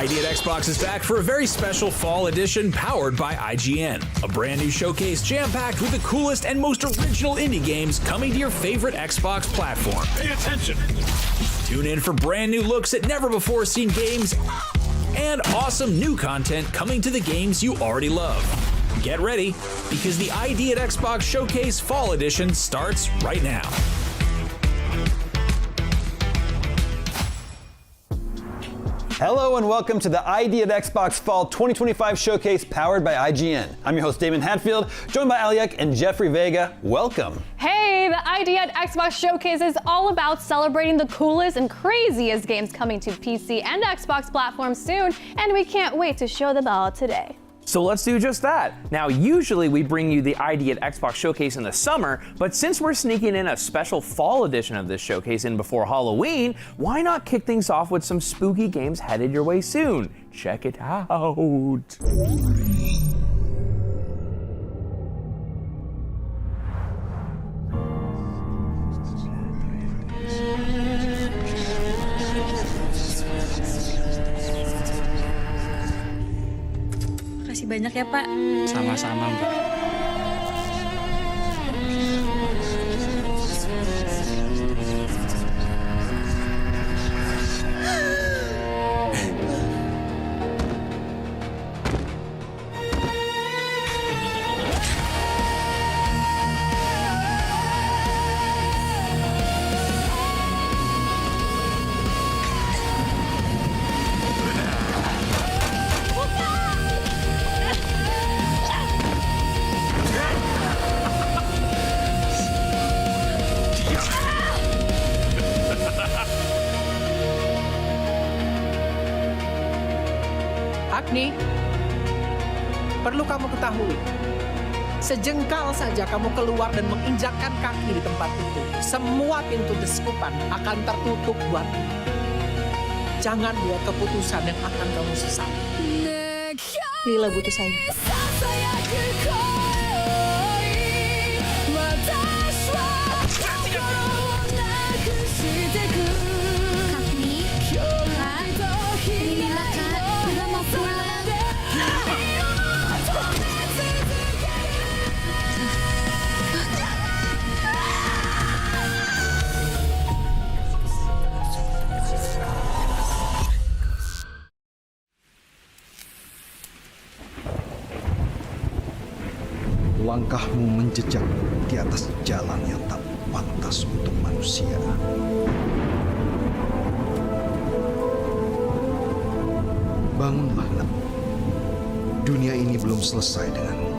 ID at Xbox is back for a very special fall edition powered by IGN. A brand new showcase jam-packed with the coolest and most original indie games coming to your favorite Xbox platform. Pay attention! Tune in for brand new looks at never-before-seen games and awesome new content coming to the games you already love. Get ready, because the ID at Xbox Showcase Fall Edition starts right now. Hello and welcome to the ID at Xbox Fall 2025 Showcase powered by IGN. I'm your host Damon Hatfield, joined by Aliak and Jeffrey Vega. Welcome. Hey, the ID at Xbox Showcase is all about celebrating the coolest and craziest games coming to PC and Xbox platforms soon, and we can't wait to show them all today. So let's do just that. Now, usually we bring you the ID at Xbox Showcase in the summer, but since we're sneaking in a special fall edition of this showcase in before Halloween, why not kick things off with some spooky games headed your way soon? Check it out. Makasih banyak ya, Pak. Sama-sama, Mbak. Agni, perlu kamu ketahui, sejengkal saja kamu keluar dan menginjakkan kaki di tempat itu, semua pintu deskupan akan tertutup buatmu. Jangan buat keputusan yang akan kamu sesali. Lila butuh saya. Langkahmu menjejak di atas jalan yang tak pantas untuk manusia. Bangunlah, nak. Dunia ini belum selesai denganmu.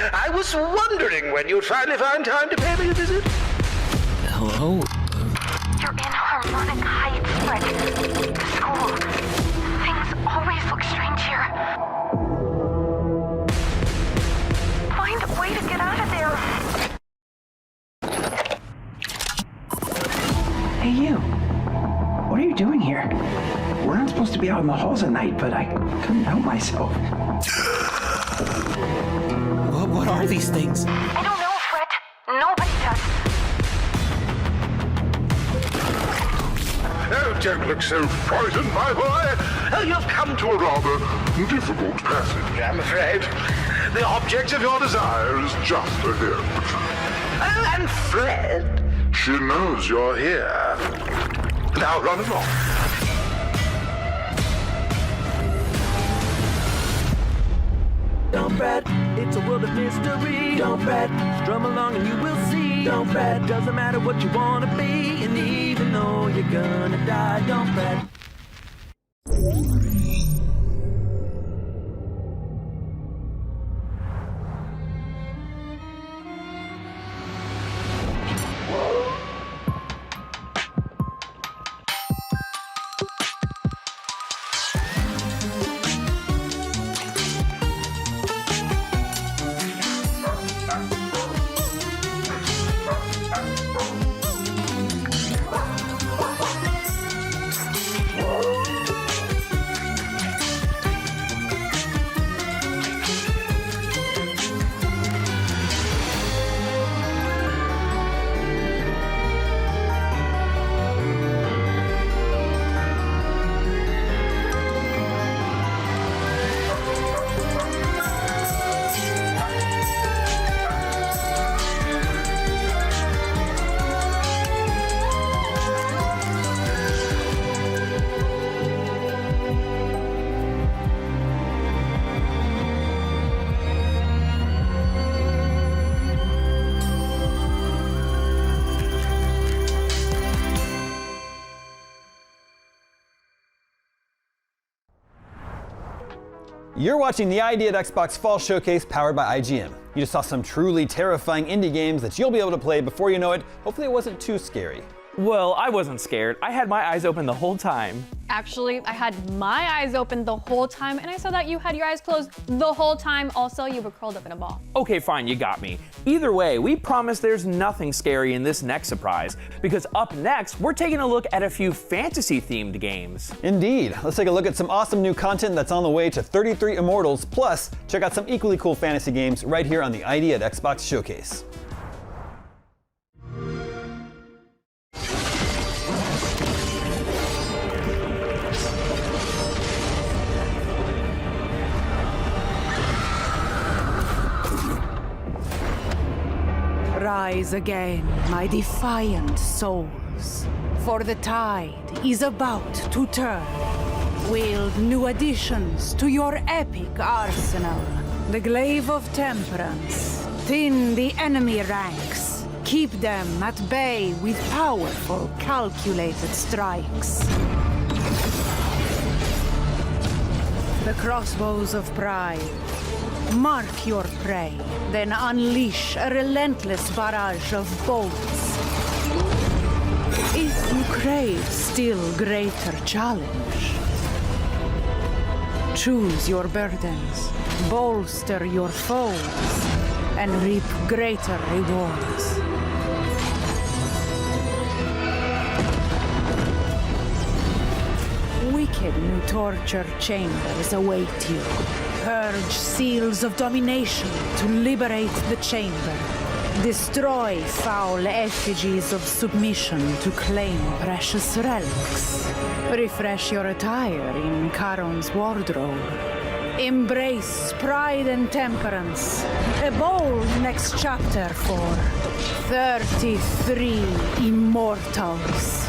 I was wondering when you'd finally find time to pay me a visit. Hello? You're in Harmonic Heights, Fred. The school. Things always look strange here. Find a way to get out of there. Hey, you. What are you doing here? We're not supposed to be out in the halls at night, but I couldn't help myself. What are these things? I don't know, Fred. Nobody does. Oh, don't look so frightened, my boy. You've come to a rather difficult passage, I'm afraid. The object of your desire is just ahead. Oh, and Fred, she knows you're here. Now run along. Don't fret, it's a world of mystery. Don't fret, strum along and you will see. Don't fret, doesn't matter what you wanna be. And even though you're gonna die, don't fret. You're watching the ID at Xbox Fall Showcase powered by IGN. You just saw some truly terrifying indie games that you'll be able to play before you know it. Hopefully it wasn't too scary. Well, I wasn't scared. I had my eyes open the whole time. Actually, I had my eyes open the whole time, and I saw that you had your eyes closed the whole time. Also, you were curled up in a ball. Okay, fine, you got me. Either way, we promise there's nothing scary in this next surprise, because up next, we're taking a look at a few fantasy-themed games. Indeed. Let's take a look at some awesome new content that's on the way to 33 Immortals, plus check out some equally cool fantasy games right here on the ID at Xbox Showcase. Rise again, my defiant souls, for the tide is about to turn. Wield new additions to your epic arsenal. The Glaive of Temperance. Thin the enemy ranks. Keep them at bay with powerful, calculated strikes. The Crossbows of Pride. Mark your prey, then unleash a relentless barrage of bolts. If you crave still greater challenge, choose your burdens, bolster your foes, and reap greater rewards. Wicked new torture chambers await you. Purge seals of domination to liberate the chamber. Destroy foul effigies of submission to claim precious relics. Refresh your attire in Charon's wardrobe. Embrace pride and temperance. A bold next chapter for 33 Immortals.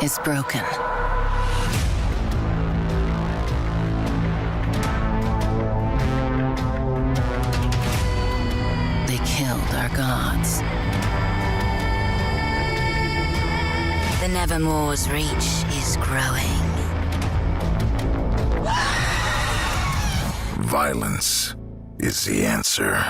Is broken. They killed our gods. The Nevermore's reach is growing. Violence is the answer.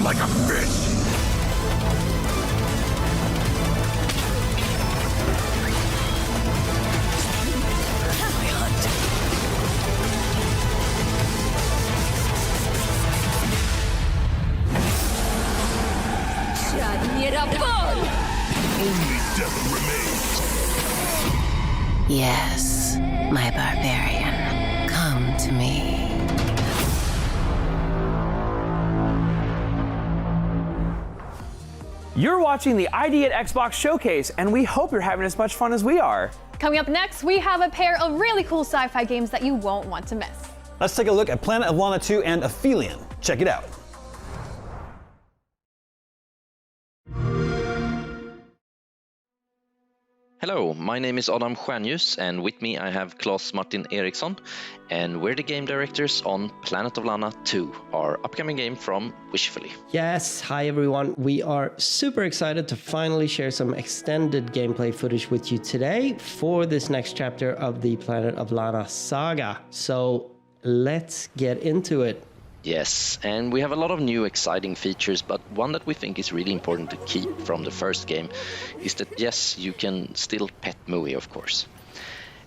like a fish. Only death remains. Yes, my barbarian, come to me. You're watching the ID at Xbox Showcase, and we hope you're having as much fun as we are. Coming up next, we have a pair of really cool sci-fi games that you won't want to miss. Let's take a look at Planet of Lana 2 and Aphelion. Check it out. Hello, my name is Adam Stjernljus, and with me I have Claes Martin Eriksson, and we're the game directors on Planet of Lana 2, our upcoming game from Wishfully. Yes, hi everyone. We are super excited to finally share some extended gameplay footage with you today for this next chapter of the Planet of Lana saga. So let's get into it. Yes, and we have a lot of new exciting features, but one that we think is really important to keep from the first game is that yes, you can still pet Mui, of course.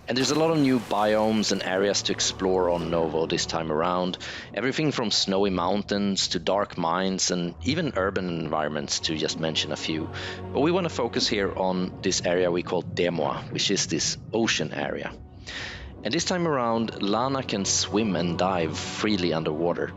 And there's a lot of new biomes and areas to explore on Novo this time around. Everything from snowy mountains to dark mines and even urban environments, to just mention a few. But we want to focus here on this area we call Demoa, which is this ocean area. And this time around, Lana can swim and dive freely underwater.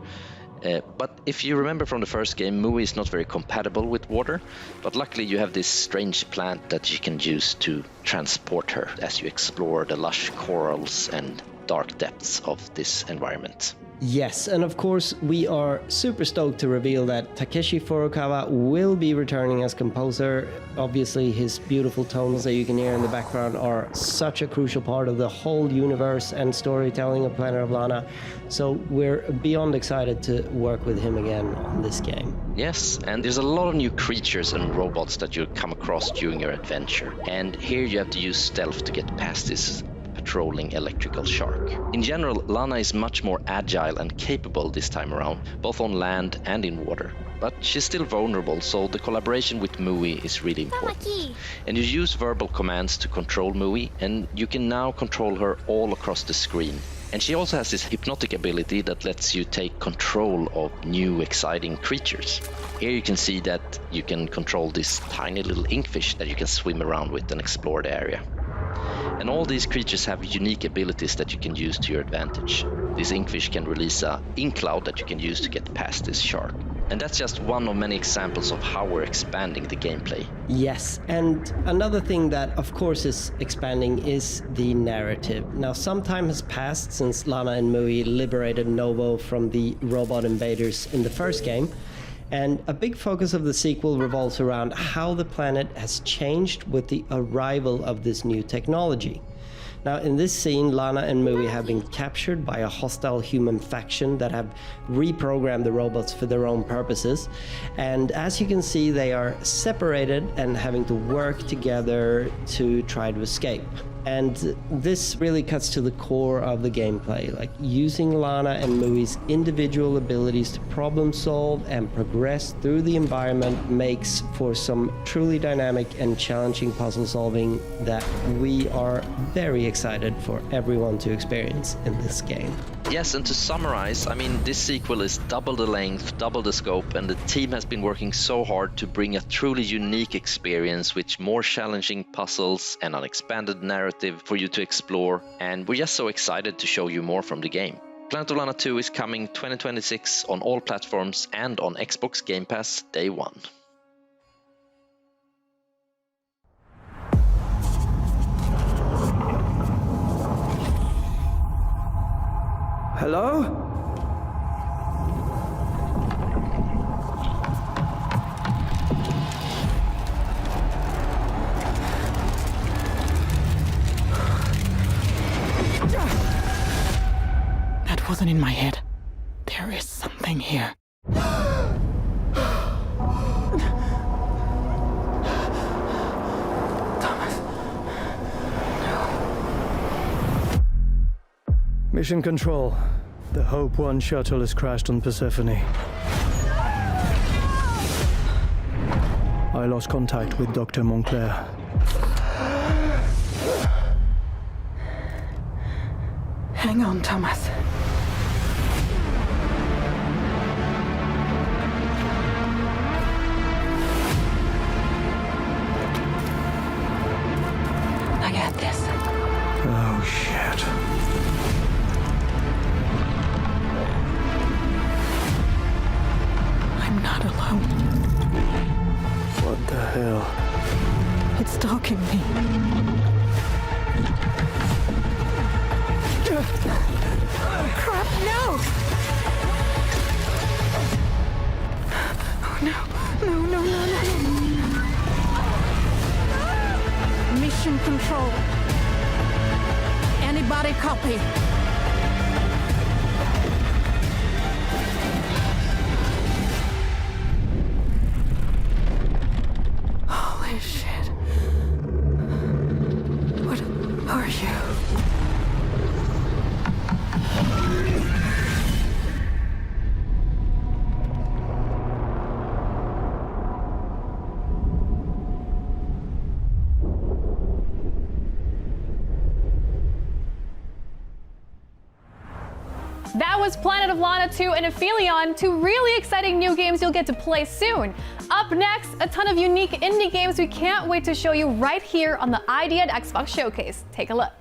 But if you remember from the first game, Mui is not very compatible with water, but luckily you have this strange plant that you can use to transport her as you explore the lush corals and dark depths of this environment. Yes, and of course we are super stoked to reveal that Takeshi Furukawa will be returning as composer. Obviously his beautiful tones that you can hear in the background are such a crucial part of the whole universe and storytelling of Planet of Lana. So we're beyond excited to work with him again on this game. Yes, and there's a lot of new creatures and robots that you'll come across during your adventure. And here you have to use stealth to get past this patrolling electrical shark. In general, Lana is much more agile and capable this time around, both on land and in water. But she's still vulnerable, so the collaboration with Mui is really important. And you use verbal commands to control Mui, and you can now control her all across the screen. And she also has this hypnotic ability that lets you take control of new exciting creatures. Here you can see that you can control this tiny little inkfish that you can swim around with and explore the area. And all these creatures have unique abilities that you can use to your advantage. This inkfish can release an ink cloud that you can use to get past this shark. And that's just one of many examples of how we're expanding the gameplay. Yes, and another thing that of course is expanding is the narrative. Now some time has passed since Lana and Mui liberated Novo from the robot invaders in the first game. And a big focus of the sequel revolves around how the planet has changed with the arrival of this new technology. Now, in this scene, Lana and Mui have been captured by a hostile human faction that have reprogrammed the robots for their own purposes. And as you can see, they are separated and having to work together to try to escape. And this really cuts to the core of the gameplay, like using Lana and Mui's individual abilities to problem solve and progress through the environment makes for some truly dynamic and challenging puzzle solving that we are very excited for everyone to experience in this game. Yes, and to summarize, I mean, this sequel is double the length, double the scope, and the team has been working so hard to bring a truly unique experience with more challenging puzzles and an expanded narrative for you to explore, and we're just so excited to show you more from the game. Planet of Lana 2 is coming 2026 on all platforms and on Xbox Game Pass day one. Hello? That wasn't in my head. There is something here. Mission Control. The Hope 1 shuttle has crashed on Persephone. I lost contact with Dr. Montclair. Hang on, Thomas. I got this. Oh, shit. I'm not alone. What the hell? It's stalking me. Crap, no! Oh, no. No, no, no, no. Mission control. Anybody copy? Holy shit. What are you? That was Planet of Lana 2 and Aphelion, two really exciting new games you'll get to play soon. Up next, a ton of unique indie games we can't wait to show you right here on the ID at Xbox Showcase. Take a look.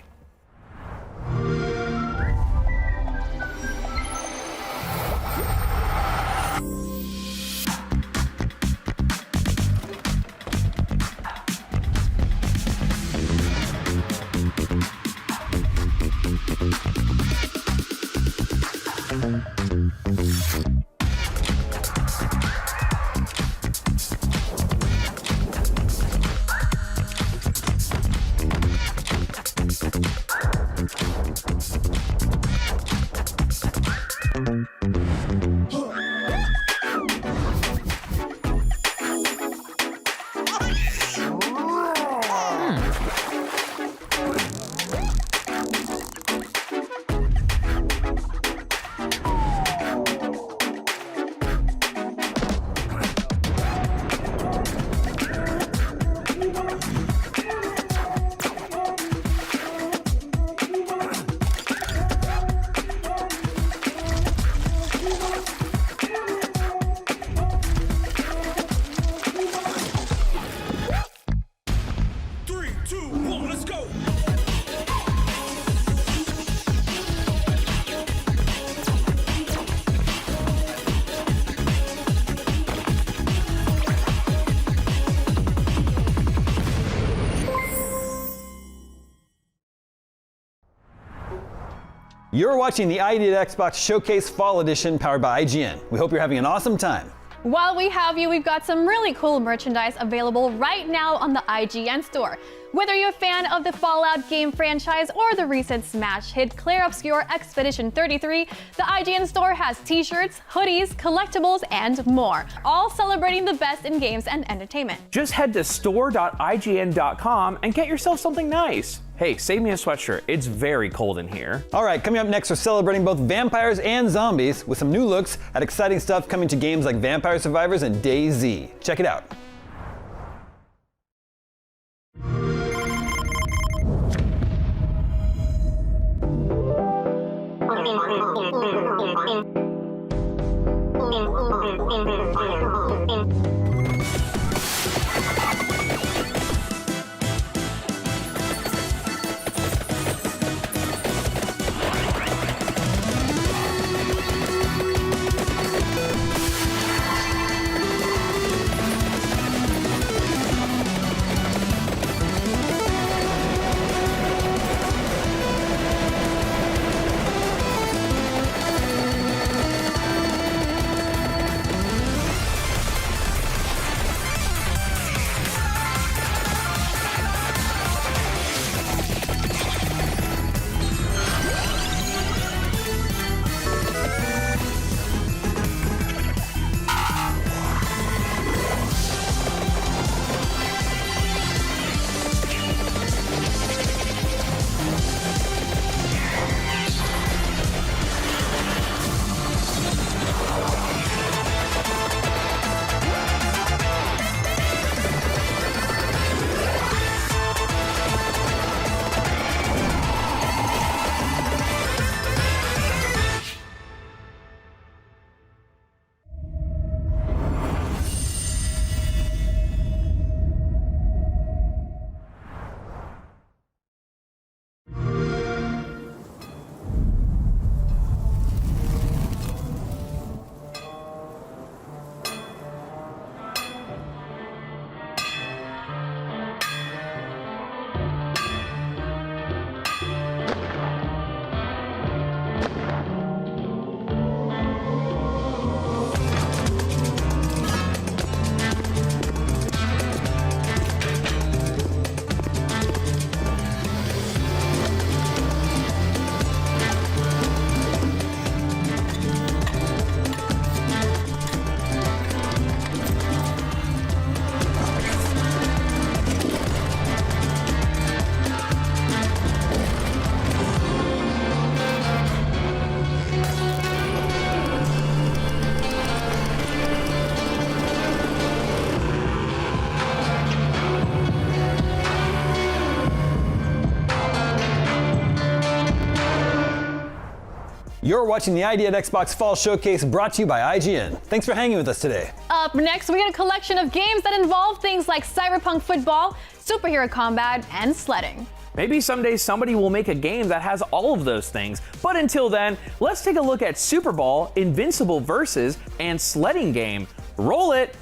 You're watching the ID at Xbox Showcase Fall Edition powered by IGN. We hope you're having an awesome time. While we have you, we've got some really cool merchandise available right now on the IGN store. Whether you're a fan of the Fallout game franchise or the recent smash hit Clair Obscur Expedition 33, the IGN store has t-shirts, hoodies, collectibles, and more, all celebrating the best in games and entertainment. Just head to store.ign.com and get yourself something nice. Hey, save me a sweatshirt. It's very cold in here. All right, coming up next, we're celebrating both vampires and zombies with some new looks at exciting stuff coming to games like Vampire Survivors and DayZ. Check it out. You're watching the Idea at Xbox Fall Showcase brought to you by IGN. Thanks for hanging with us today. Up next, we get a collection of games that involve things like cyberpunk football, superhero combat, and sledding. Maybe someday somebody will make a game that has all of those things. But until then, let's take a look at Super Ball, Invincible Versus, and sledding game. Roll it!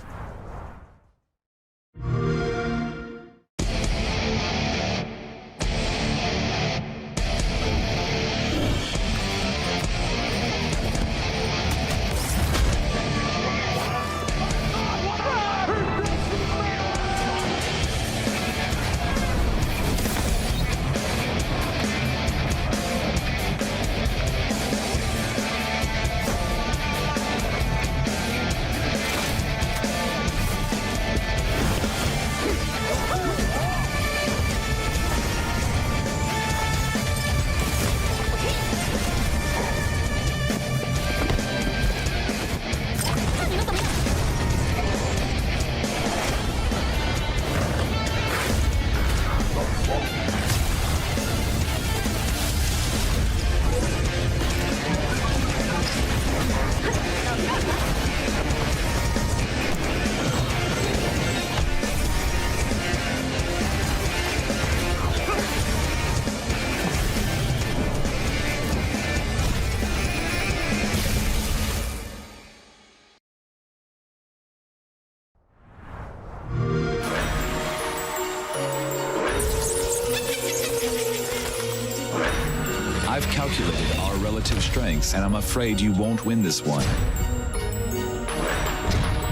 I've calculated our relative strengths, and I'm afraid you won't win this one.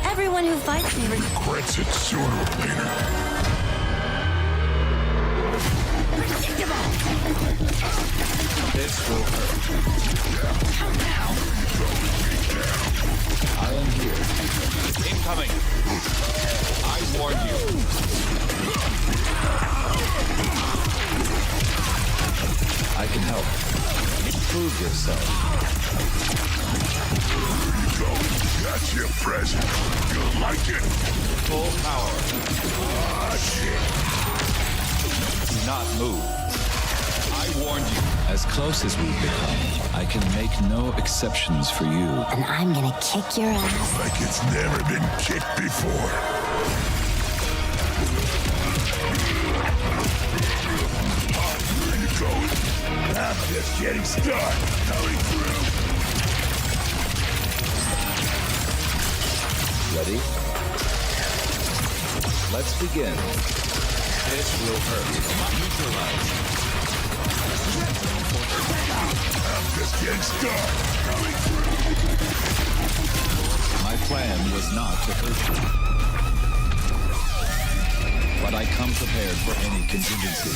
Everyone who fights me regrets it sooner or later. This will hurt. Come now. I am here. Incoming. I warned you. I can help. Prove yourself. Here you go. That's your present. You'll like it. Full power. Ah, shit. Do not move. I warned you. As close as we've become, I can make no exceptions for you. And I'm gonna kick your ass. Like it's never been kicked before. Where you going? I'm just getting started. Coming through. Ready? Let's begin. This will hurt. Neutralize. I'm just getting started. Coming through. My plan was not to hurt you. But I come prepared for any contingency.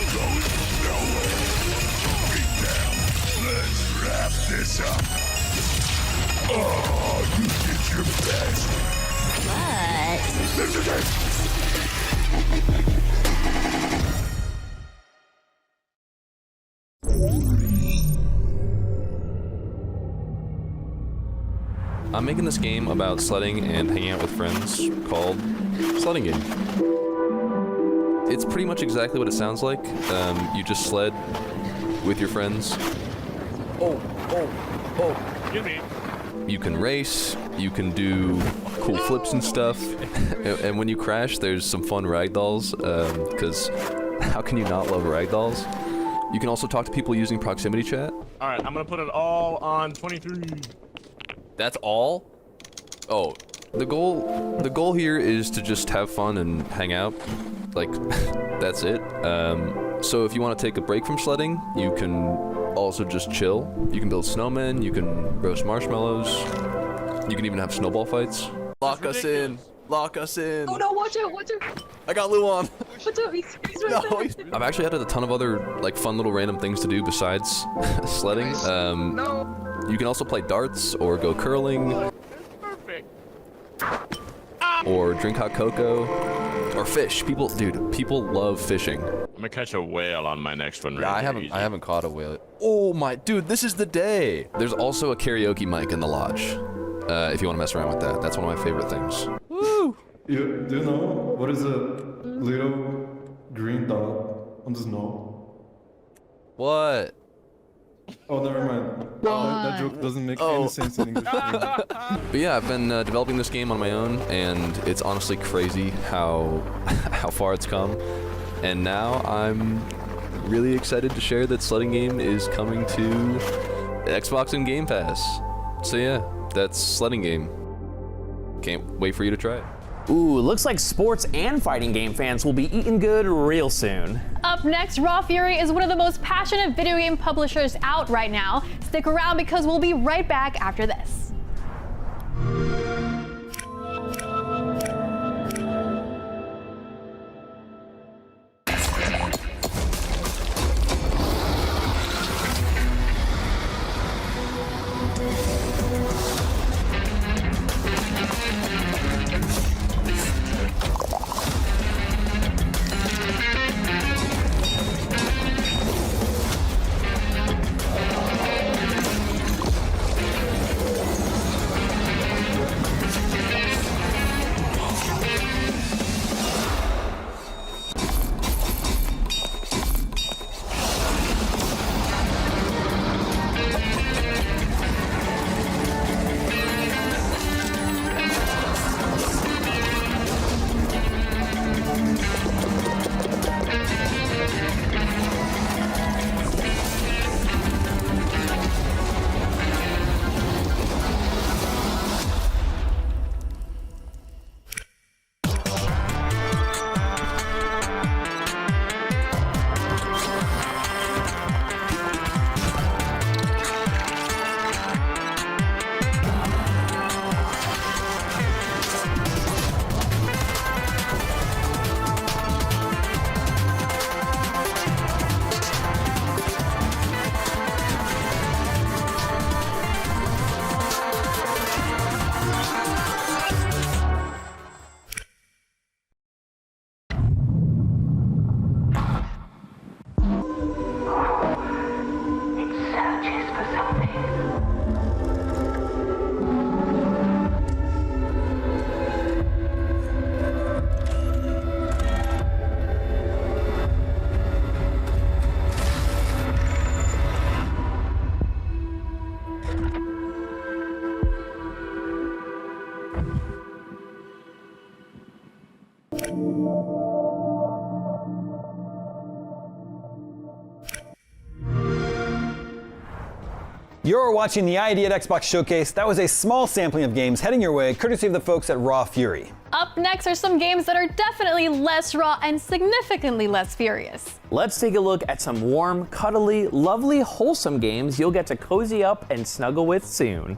Going nowhere. Get down. Let's wrap this up. Oh, you did your best. I'm making this game about sledding and hanging out with friends called Sledding Game. It's pretty much exactly what it sounds like. You just sled with your friends. Oh. Give me. You can race, you can do cool flips and stuff, and when you crash, there's some fun ragdolls, because how can you not love ragdolls? You can also talk to people using proximity chat. Alright, I'm gonna put it all on 23. That's all? Oh, the goal here is to just have fun and hang out. Like, that's it. So if you want to take a break from sledding, you can also just chill. You can build snowmen, you can roast marshmallows, you can even have snowball fights. Lock us in. Lock us in. Oh no, watch out, watch out. I got Luan. Watch out, he's right there. I've actually added a ton of other like fun little random things to do besides sledding. You can also play darts or go curling. Perfect. Or drink hot cocoa. Or fish. People love fishing. I'm gonna catch a whale on my next one. Yeah, I haven't caught a whale. Oh my, dude, this is the day. There's also a karaoke mic in the lodge. If you want to mess around with that, that's one of my favorite things. Woo! Do you know what is a little green dot on the snow? What? Oh, never mind. That joke doesn't make any sense in English. But yeah, I've been developing this game on my own, and it's honestly crazy how far it's come. And now I'm really excited to share that Sledding Game is coming to Xbox and Game Pass. So yeah, that's Sledding Game. Can't wait for you to try it. Ooh, looks like sports and fighting game fans will be eating good real soon. Up next, Raw Fury is one of the most passionate video game publishers out right now. Stick around because we'll be right back after this. You're watching the ID at Xbox Showcase. That was a small sampling of games heading your way, courtesy of the folks at Raw Fury. Up next are some games that are definitely less raw and significantly less furious. Let's take a look at some warm, cuddly, lovely, wholesome games you'll get to cozy up and snuggle with soon.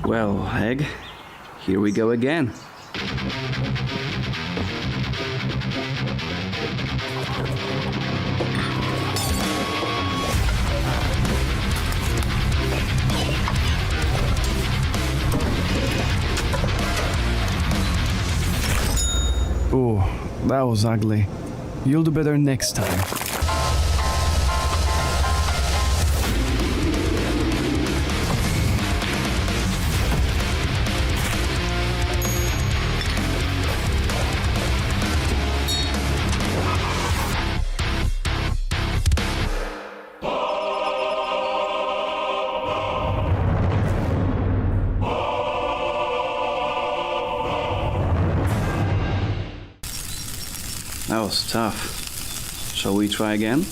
Well, Egg, here we go again. Ooh, that was ugly. You'll do better next time. That was tough. Shall we try again?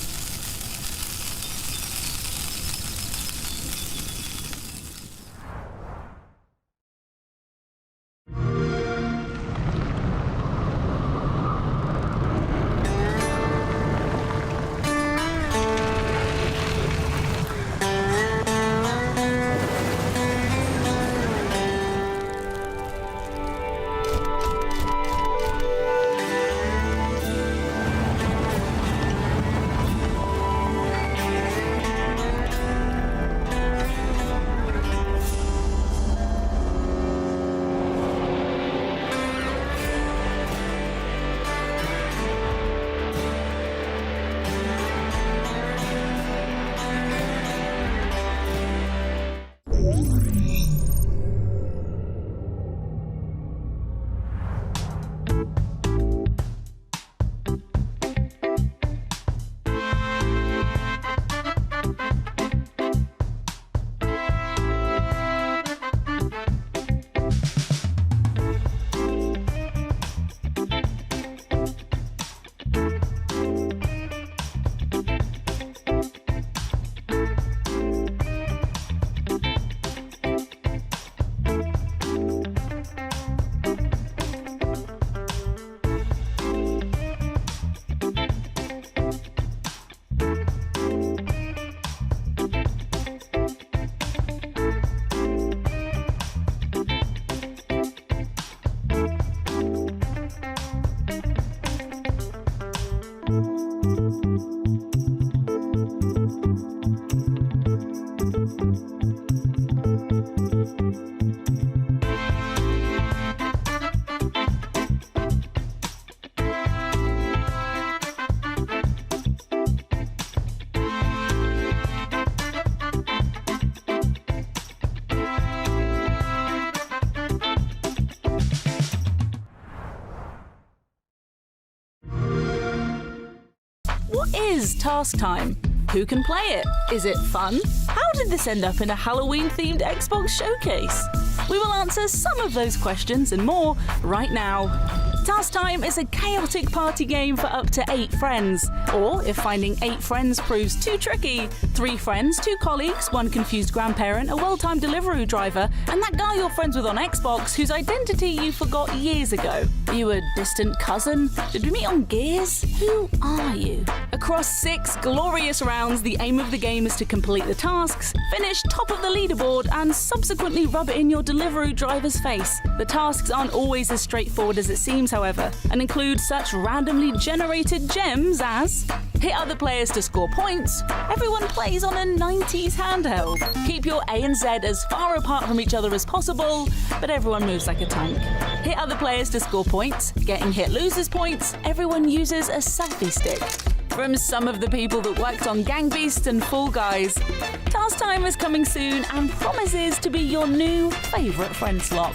is Task Time? Who can play it? Is it fun? How did this end up in a Halloween-themed Xbox showcase? We will answer some of those questions and more right now. Task Time is a chaotic party game for up to 8 friends. Or, if finding 8 friends proves too tricky, 3 friends, 2 colleagues, 1 confused grandparent, a well-timed Deliveroo driver, and that guy you're friends with on Xbox whose identity you forgot years ago. Are you a distant cousin? Did we meet on Gears? Who are you? Across 6 glorious rounds, the aim of the game is to complete the tasks, finish top of the leaderboard, and subsequently rub it in your Deliveroo driver's face. The tasks aren't always as straightforward as it seems, however, and include such randomly generated gems as hit other players to score points. Everyone plays on a 90s handheld. Keep your A and Z as far apart from each other as possible, but everyone moves like a tank. Hit other players to score points. Getting hit loses points. Everyone uses a selfie stick. From some of the people that worked on Gang Beasts and Fall Guys, Task Time is coming soon and promises to be your new favourite friend slot.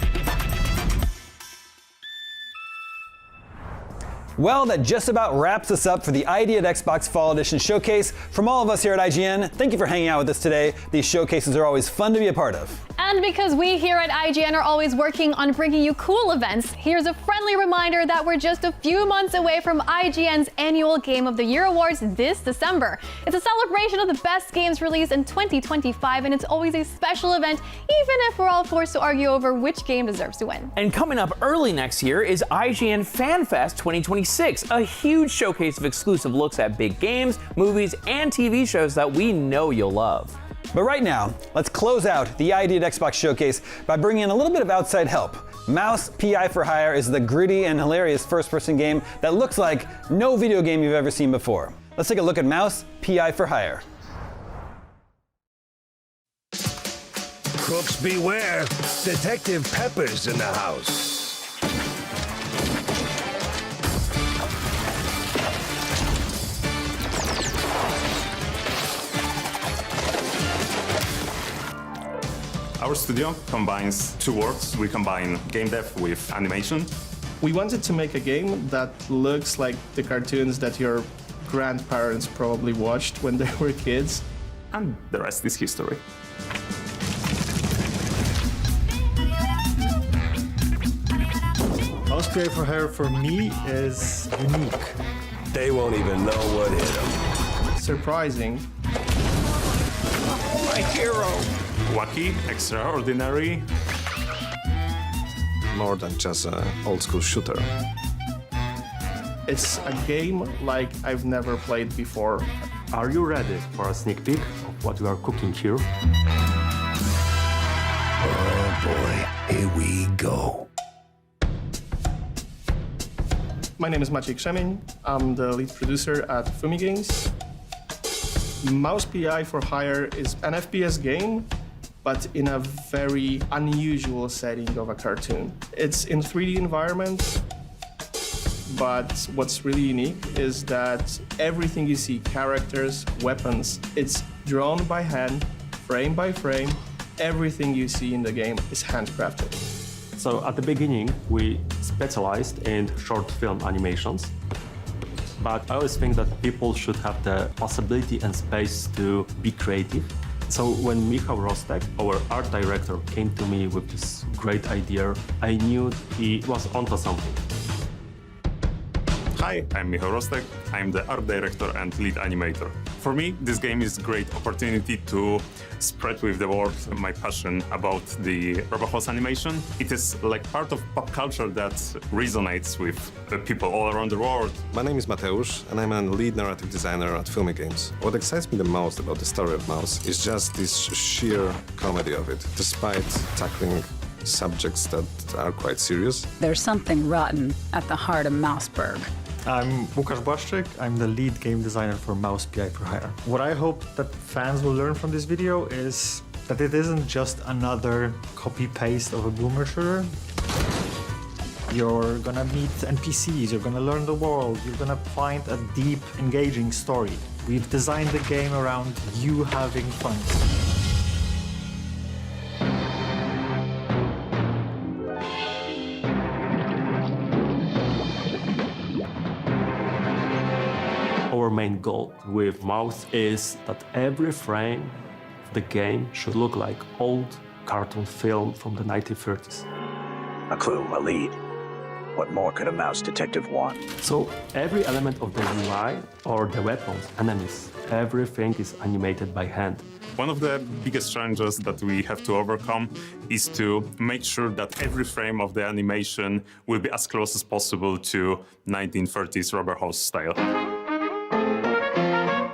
Well, that just about wraps us up for the ID at Xbox Fall Edition Showcase. From all of us here at IGN, thank you for hanging out with us today. These showcases are always fun to be a part of. And because we here at IGN are always working on bringing you cool events, here's a friendly reminder that we're just a few months away from IGN's annual Game of the Year Awards this December. It's a celebration of the best games released in 2025, and it's always a special event, even if we're all forced to argue over which game deserves to win. And coming up early next year is IGN FanFest 2026, a huge showcase of exclusive looks at big games, movies, and TV shows that we know you'll love. But right now, let's close out the ID at Xbox Showcase by bringing in a little bit of outside help. Mouse PI for Hire is the gritty and hilarious first-person game that looks like no video game you've ever seen before. Let's take a look at Mouse PI for Hire. Crooks beware! Detective Pepper's in the house. Our studio combines 2 worlds. We combine game dev with animation. We wanted to make a game that looks like the cartoons that your grandparents probably watched when they were kids. And the rest is history. Mouse PI for Hire for me is unique. They won't even know what hit them. Surprising. My hero! Wacky, extraordinary. More than just an old-school shooter. It's a game like I've never played before. Are you ready for a sneak peek of what we are cooking here? Oh boy, here we go. My name is Maciej Krzemień. I'm the lead producer at Fumi Games. Mouse PI for Hire is an FPS game, but in a very unusual setting of a cartoon. It's in 3D environment, but what's really unique is that everything you see, characters, weapons, it's drawn by hand, frame by frame. Everything you see in the game is handcrafted. So at the beginning, we specialized in short film animations. But I always think that people should have the possibility and space to be creative. So when Michał Rostek, our art director, came to me with this great idea, I knew he was onto something. Hi, I'm Michał Rostek. I'm the art director and lead animator. For me, this game is a great opportunity to spread with the world my passion about the RoboHouse animation. It is like part of pop culture that resonates with people all around the world. My name is Mateusz, and I'm a lead narrative designer at Fumi Games. What excites me the most about the story of Mouse is just this sheer comedy of it, despite tackling subjects that are quite serious. There's something rotten at the heart of Mouseburg. I'm Łukasz Błaszczyk. I'm the lead game designer for Mouse PI for Hire. What I hope that fans will learn from this video is that it isn't just another copy-paste of a boomer shooter. You're gonna meet NPCs, you're gonna learn the world, you're gonna find a deep, engaging story. We've designed the game around you having fun. Our main goal with Mouse is that every frame of the game should look like old cartoon film from the 1930s. A clue, a lead. What more could a mouse detective want? So every element of the UI or the weapons, enemies, everything is animated by hand. One of the biggest challenges that we have to overcome is to make sure that every frame of the animation will be as close as possible to 1930s rubber hose style.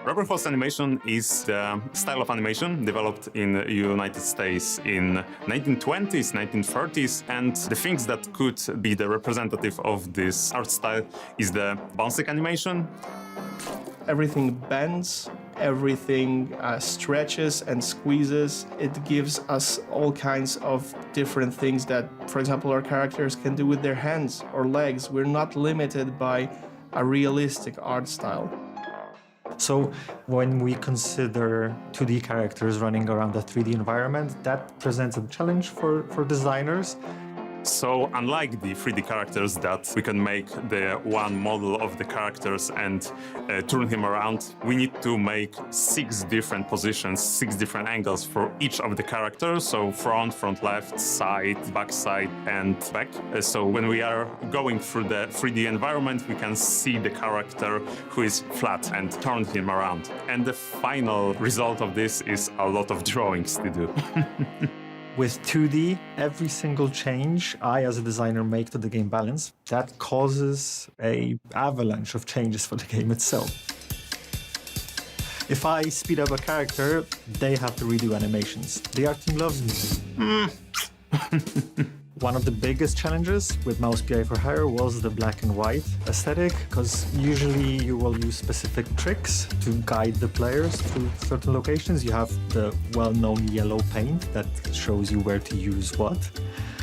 Rubber hose animation is the style of animation developed in the United States in 1920s, 1930s, and the things that could be the representative of this art style is the bouncing animation. Everything bends, everything stretches and squeezes. It gives us all kinds of different things that, for example, our characters can do with their hands or legs. We're not limited by a realistic art style. So when we consider 2D characters running around a 3D environment, that presents a challenge for designers. So unlike the 3D characters that we can make the one model of the characters and turn him around, we need to make 6 different positions, 6 different angles for each of the characters. So front, left, side, back side, and back. So when we are going through the 3D environment, we can see the character who is flat and turn him around. And the final result of this is a lot of drawings to do. With 2D, every single change I, as a designer, make to the game balance, that causes an avalanche of changes for the game itself. If I speed up a character, they have to redo animations. The art team loves me. One of the biggest challenges with Mouse PI for Hire was the black and white aesthetic, because usually you will use specific tricks to guide the players through certain locations. You have the well-known yellow paint that shows you where to use what.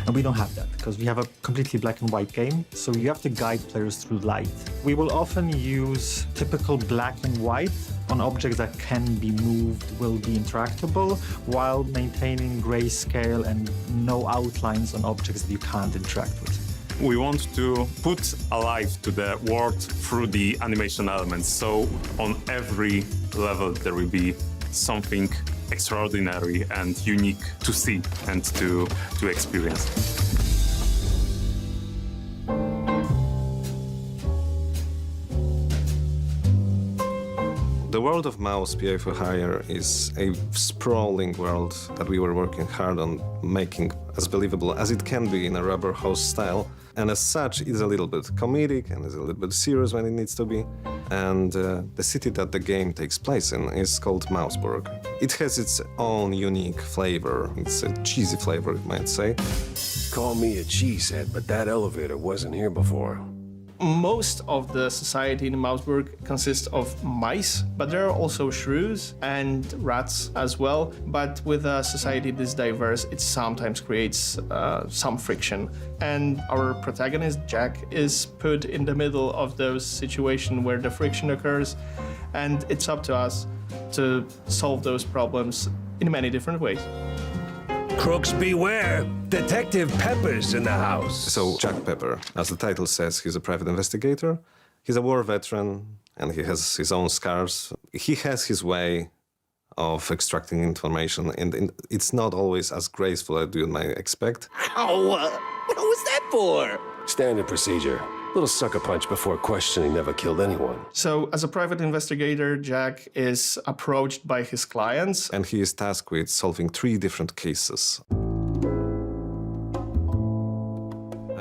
And we don't have that, because we have a completely black and white game, so you have to guide players through light. We will often use typical black and white on objects that can be moved, will be interactable, while maintaining grayscale and no outlines on objects that you can't interact with. We want to put a life to the world through the animation elements. So on every level there will be something extraordinary and unique to see and to experience. The world of Mouse PI for Hire is a sprawling world that we were working hard on making as believable as it can be in a rubber hose style. And as such, it's a little bit comedic and is a little bit serious when it needs to be. And the city that the game takes place in is called Mouseburg. It has its own unique flavor. It's a cheesy flavor, you might say. Call me a cheesehead, but that elevator wasn't here before. Most of the society in Mouseburg consists of mice, but there are also shrews and rats as well. But with a society this diverse, it sometimes creates some friction. And our protagonist, Jack, is put in the middle of those situations where the friction occurs, and it's up to us to solve those problems in many different ways. Crooks beware! Detective Pepper's in the house. So Jack Pepper, as the title says, he's a private investigator. He's a war veteran and he has his own scars. He has his way of extracting information, and it's not always as graceful as you might expect. Oh, what was that for? Standard procedure. Little sucker punch before questioning never killed anyone. So, as a private investigator, Jack is approached by his clients. And he is tasked with solving 3 different cases.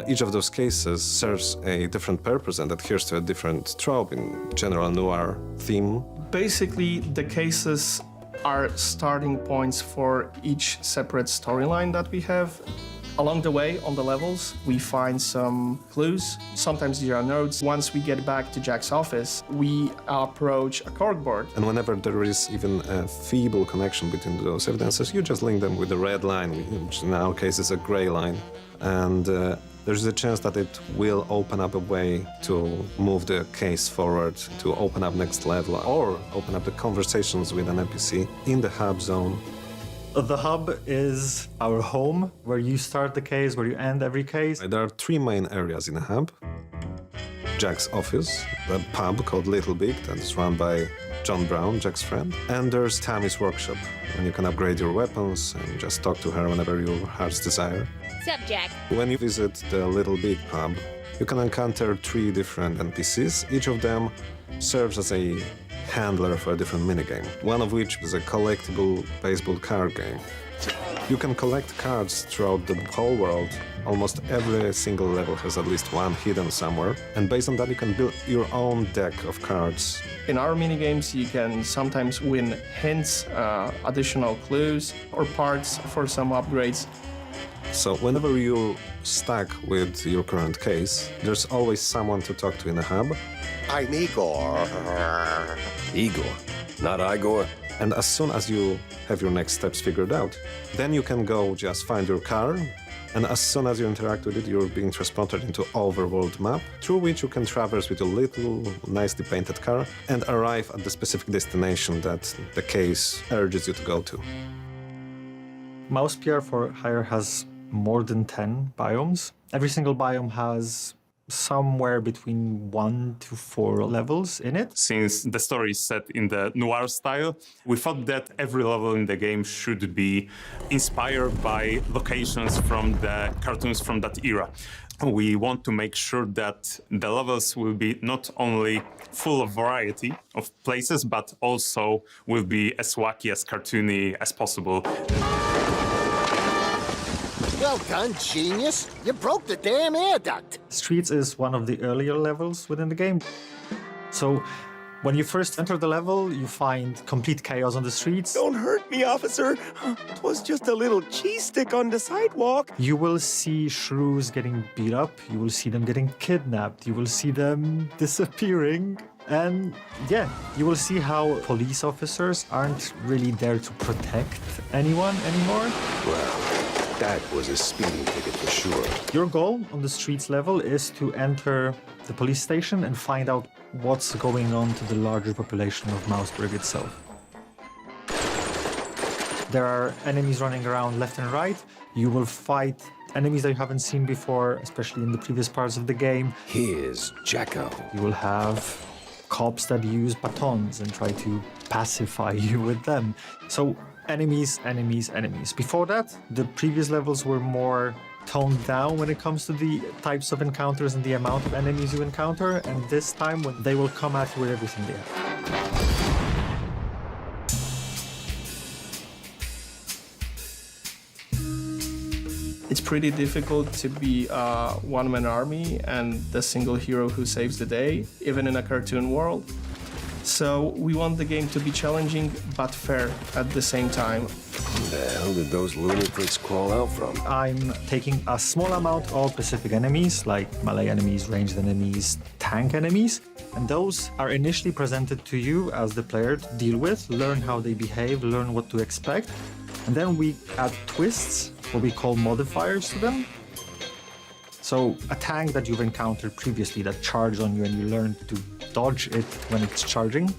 Each of those cases serves a different purpose and adheres to a different trope in general noir theme. Basically, the cases are starting points for each separate storyline that we have. Along the way, on the levels, we find some clues. Sometimes there are notes. Once we get back to Jack's office, we approach a corkboard. And whenever there is even a feeble connection between those evidences, you just link them with a red line, which in our case is a gray line. And there's a chance that it will open up a way to move the case forward, to open up next level, or open up the conversations with an NPC in the hub zone. The hub is our home, where you start the case, where you end every case. There are 3 main areas in a hub. Jack's office, a pub called Little Big that is run by John Brown, Jack's friend. And there's Tammy's workshop, when you can upgrade your weapons and just talk to her whenever your heart's desire. Sup, Jack? When you visit the Little Big pub, you can encounter 3 different NPCs. Each of them serves as a handler for a different minigame, one of which is a collectible baseball card game. You can collect cards throughout the whole world. Almost every single level has at least one hidden somewhere, and based on that you can build your own deck of cards. In our minigames, you can sometimes win hints, additional clues, or parts for some upgrades. So whenever you're stuck with your current case, there's always someone to talk to in the hub. I'm Igor. Igor, not Igor. And as soon as you have your next steps figured out, then you can go just find your car, and as soon as you interact with it, you're being transported into overworld map, through which you can traverse with a little nicely painted car and arrive at the specific destination that the case urges you to go to. Mouse PR for Hire has more than 10 biomes. Every single biome has somewhere between 1 to 4 levels in it. Since the story is set in the noir style, we thought that every level in the game should be inspired by locations from the cartoons from that era. We want to make sure that the levels will be not only full of variety of places, but also will be as wacky, as cartoony as possible. Well done, genius! You broke the damn air duct! Streets is one of the earlier levels within the game. So when you first enter the level, you find complete chaos on the streets. Don't hurt me, officer. It was just a little cheese stick on the sidewalk. You will see shrews getting beat up. You will see them getting kidnapped. You will see them disappearing. And yeah, you will see how police officers aren't really there to protect anyone anymore. Well, that was a speeding ticket for sure. Your goal on the streets level is to enter the police station and find out what's going on to the larger population of Mouseburg itself. There are enemies running around left and right. You will fight enemies that you haven't seen before, especially in the previous parts of the game. Here's Jacko. You will have cops that use batons and try to pacify you with them. So enemies, enemies, enemies. Before that, the previous levels were more toned down when it comes to the types of encounters and the amount of enemies you encounter, and this time when they will come at you with everything they have. It's pretty difficult to be a one-man army and the single hero who saves the day, even in a cartoon world. So we want the game to be challenging but fair at the same time. Where the hell did those lunatics crawl out from? I'm taking a small amount of specific enemies, like melee enemies, ranged enemies, tank enemies, and those are initially presented to you as the player to deal with, learn how they behave, learn what to expect, and then we add twists, what we call modifiers to them. So a tank that you've encountered previously that charged on you and you learned to dodge it when it's charging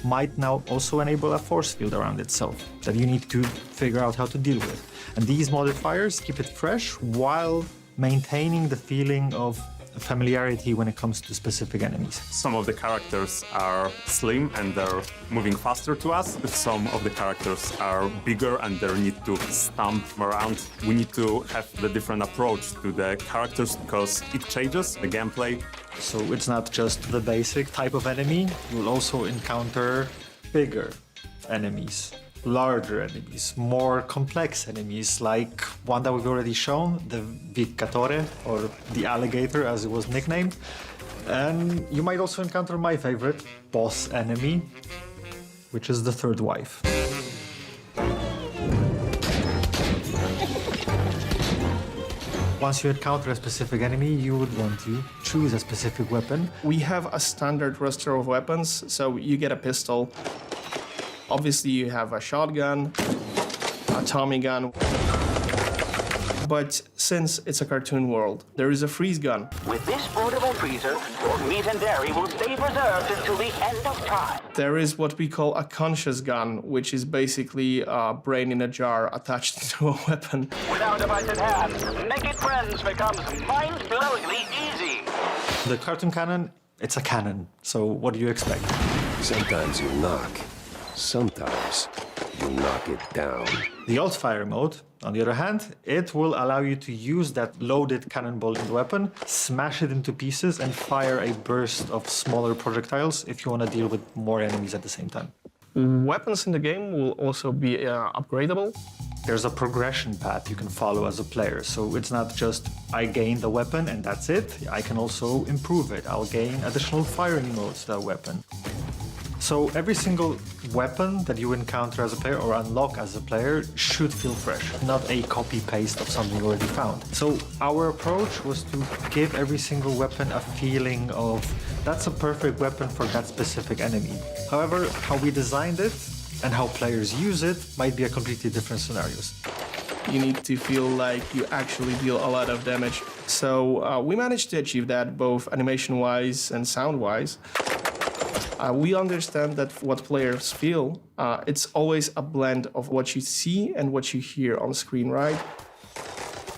might now also enable a force field around itself that you need to figure out how to deal with. And these modifiers keep it fresh while maintaining the feeling of familiarity when it comes to specific enemies. Some of the characters are slim and they're moving faster to us. Some of the characters are bigger and they need to stomp around. We need to have the different approach to the characters because it changes the gameplay. So it's not just the basic type of enemy. You will also encounter bigger enemies, larger enemies, more complex enemies, like one that we've already shown, the Vicatore, or the alligator as it was nicknamed. And you might also encounter my favorite boss enemy, which is the third wife. Once you encounter a specific enemy, you would want to choose a specific weapon. We have a standard roster of weapons, so you get a pistol. Obviously, you have a shotgun, a Tommy gun. But since it's a cartoon world, there is a freeze gun. With this portable freezer, your meat and dairy will stay preserved until the end of time. There is what we call a conscious gun, which is basically a brain in a jar attached to a weapon. With our device in hand, making friends becomes mind-blowingly easy. The cartoon canon It's a cannon, so what do you expect? Sometimes you knock, sometimes you knock it down. The alt fire mode, on the other hand, it will allow you to use that loaded cannonball in the weapon, smash it into pieces, and fire a burst of smaller projectiles if you want to deal with more enemies at the same time. Weapons in the game will also be upgradable. There's a progression path you can follow as a player, so it's not just I gain the weapon and that's it. I can also improve it. I'll gain additional firing modes to that weapon. So every single weapon that you encounter as a player or unlock as a player should feel fresh, not a copy-paste of something you already found. So our approach was to give every single weapon a feeling of that's a perfect weapon for that specific enemy. However, how we designed it and how players use it might be a completely different scenarios. You need to feel like you actually deal a lot of damage. So we managed to achieve that both animation-wise and sound-wise. We understand that what players feel, it's always a blend of what you see and what you hear on screen, right?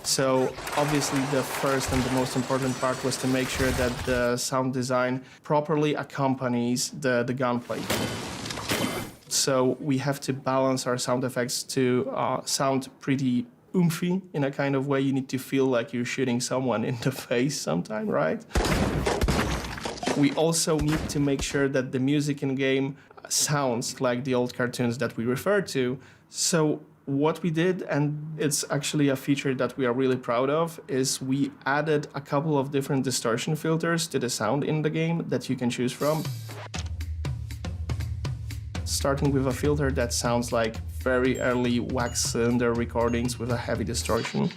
So obviously the first and the most important part was to make sure that the sound design properly accompanies the gunplay. So we have to balance our sound effects to sound pretty oomphy in a kind of way. You need to feel like you're shooting someone in the face sometime, right? We also need to make sure that the music in game sounds like the old cartoons that we refer to. So what we did, and it's actually a feature that we are really proud of, is we added a couple of different distortion filters to the sound in the game that you can choose from. Starting with a filter that sounds like very early wax cylinder recordings with a heavy distortion.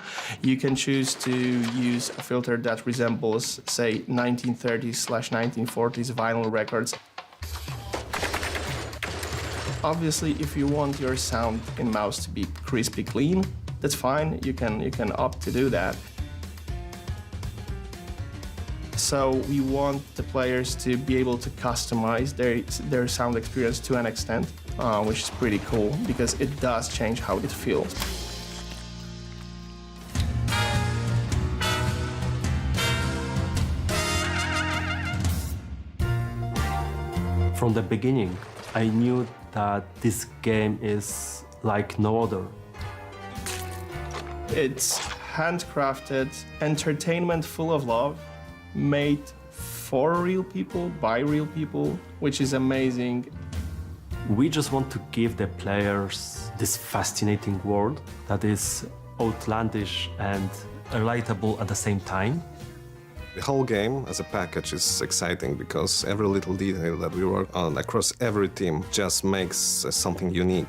You can choose to use a filter that resembles, say, 1930s/1940s vinyl records. Obviously, if you want your sound in mouse to be crispy clean, that's fine. You can opt to do that. So we want the players to be able to customize their sound experience to an extent, which is pretty cool because it does change how it feels. From the beginning, I knew that this game is like no other. It's handcrafted entertainment full of love, made for real people, by real people, which is amazing. We just want to give the players this fascinating world that is outlandish and relatable at the same time. The whole game as a package is exciting because every little detail that we work on across every team just makes something unique.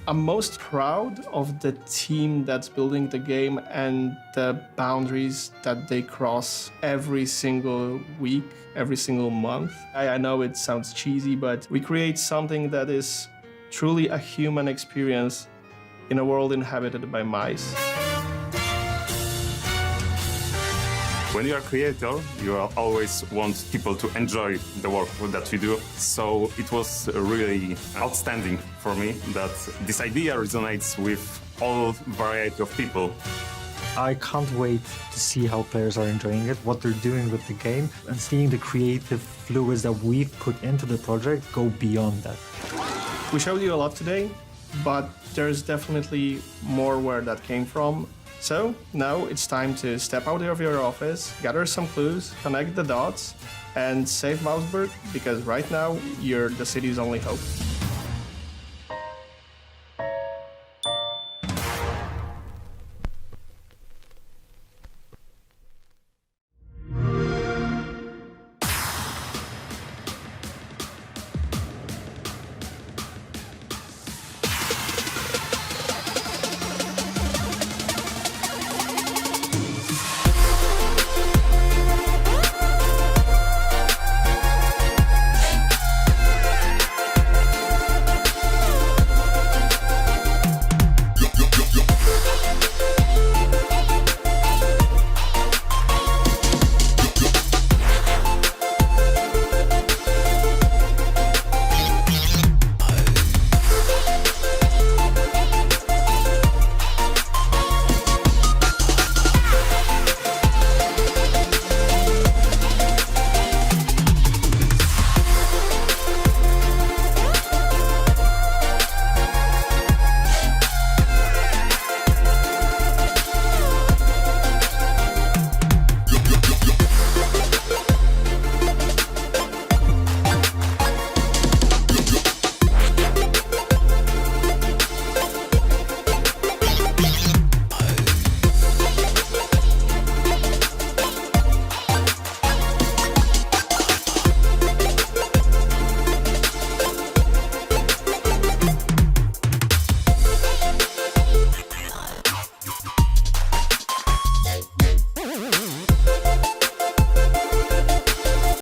I'm most proud of the team that's building the game and the boundaries that they cross every single week, every single month. I know it sounds cheesy, but we create something that is truly a human experience in a world inhabited by mice. When you're a creator, you always want people to enjoy the work that we do. So it was really outstanding for me that this idea resonates with all variety of people. I can't wait to see how players are enjoying it, what they're doing with the game, and seeing the creative fluids that we've put into the project go beyond that. We showed you a lot today, but there's definitely more where that came from. So now it's time to step out of your office, gather some clues, connect the dots, and save Mouseburg, because right now you're the city's only hope.